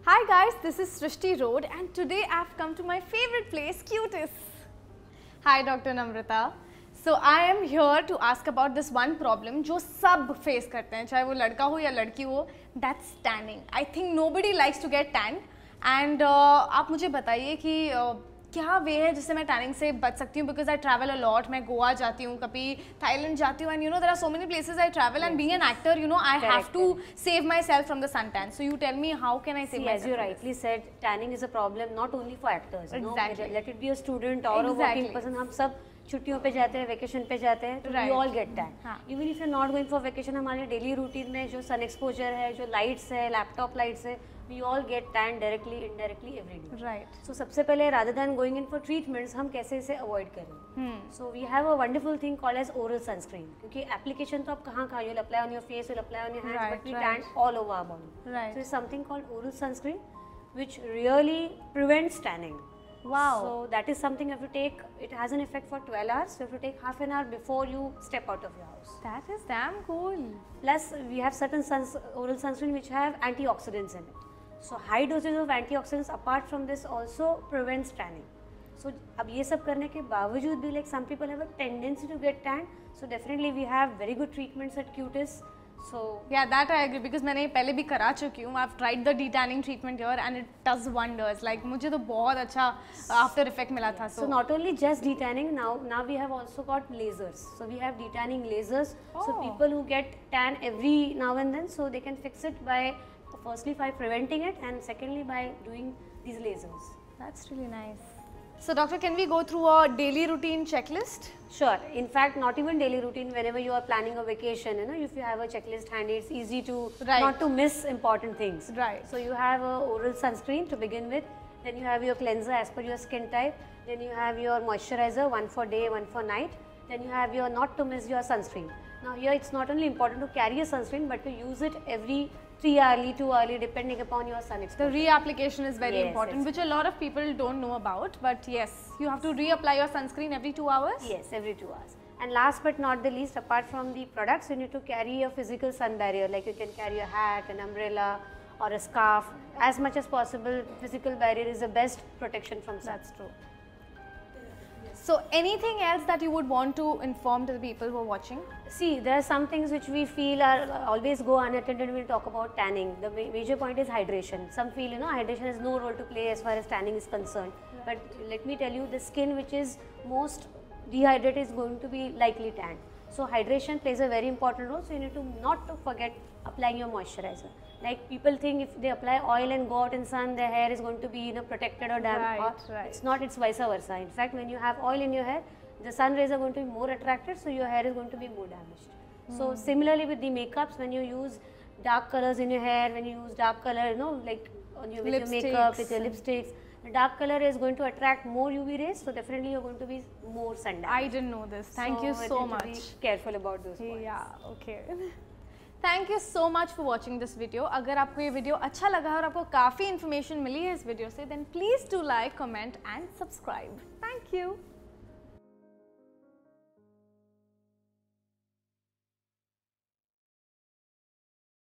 Hi guys, this is Srishti Road and today I've come to my favorite place, Cutis. Hi Dr. Namrata. So I am here to ask about this one problem जो सब face करते हैं, चाहे वो लड़का हो या लड़की हो, that's tanning. I think nobody likes to get tan and आप मुझे बताइए कि क्या वे है जिससे मैं टैनिंग से बच सकती हूँ because I travel a lot. मैं गोवा जाती हूँ, कभी थाईलैंड जाती हूँ and you know there are so many places I travel and being an actor you know I have to save myself from the sun tan. So you tell me how can I save myself. As you rightly said, tanning is a problem not only for actors. Exactly. Let it be a student or a working person. हम सब छुट्टियों पे जाते हैं, vacation पे जाते हैं, तो we all get tan. Even if you're not going for vacation, हमारे डेली रूटीन में जो सन एक्सपोजर है, जो लाइट्स है, लैपटॉप लाइट्स है, we all get tan directly, indirectly every day. Right. So सबसे पहले rather than going in for treatments, हम कैसे इसे avoid करें? So we have a wonderful thing called as oral sunscreen. क्योंकि application तो आप कहाँ you'll apply on your face, you'll apply on your hands, but we tan all over our body. Right. So it's something called oral sunscreen, which really prevents tanning. Wow. So that is something you have to take. It has an effect for 12 hours. You have to take half an hour before you step out of your house. That is damn cool. Plus, we have certain oral sunscreen which have antioxidants in it. So high doses of antioxidants apart from this also prevents tanning. So अब ये सब करने के बावजूद भी like some people have a tendency to get tan. So definitely we have very good treatments at Cutis. So yeah, that I agree because मैंने पहले भी करा चुकी हूँ. I've tried the detanning treatment here and it does wonders. Like मुझे तो बहुत अच्छा after effect मिला था. So not only just detanning, now we have also got lasers. So we have detanning lasers. So people who get tan every now and then, so they can fix it by firstly by preventing it and secondly by doing these lasers. That's really nice. So doctor, can we go through a daily routine checklist? Sure. In fact, not even daily routine. Whenever you are planning a vacation, you know, if you have a checklist handy, it's easy to not to miss important things. Right. So you have a oral sunscreen to begin with. Then you have your cleanser as per your skin type. Then you have your moisturizer, one for day, one for night. Then you have your not to miss your sunscreen. Now here it's not only important to carry a sunscreen but to use it every 3 hourly, 2 hourly depending upon your sun exposure. The reapplication is very important, which a lot of people don't know about. But yes, you have to reapply your sunscreen every 2 hours? Yes, every 2 hours. And last but not the least, apart from the products, you need to carry a physical sun barrier. Like you can carry a hat, an umbrella or a scarf. As much as possible, physical barrier is the best protection from sun. That's true. So anything else that you would want to inform to the people who are watching? See, there are some things which we feel are always go unattended when we talk about tanning. The major point is hydration. Some feel, you know, hydration has no role to play as far as tanning is concerned. But let me tell you, the skin which is most dehydrated is going to be likely tanned. So hydration plays a very important role. So you need to not to forget applying your moisturizer. Like people think if they apply oil and go out in sun, their hair is going to be, you know, protected or damp. Right. It's not. It's vice versa. In fact, when you have oil in your hair, the sun rays are going to be more attracted, so your hair is going to be more damaged. So similarly with the makeups, when you use dark colors in your hair, when you use dark color, you know, like on your, with your makeup, with your lipsticks, the dark color is going to attract more UV rays, so definitely you're going to be more sun damaged. I didn't know this. Thank you so much. Be careful about those points. Yeah, okay. Thank you so much for watching this video. अगर आपको ये video अच्छा लगा और आपको काफ़ी information मिली है इस वीडियो से, then please do like, comment and subscribe. Thank you.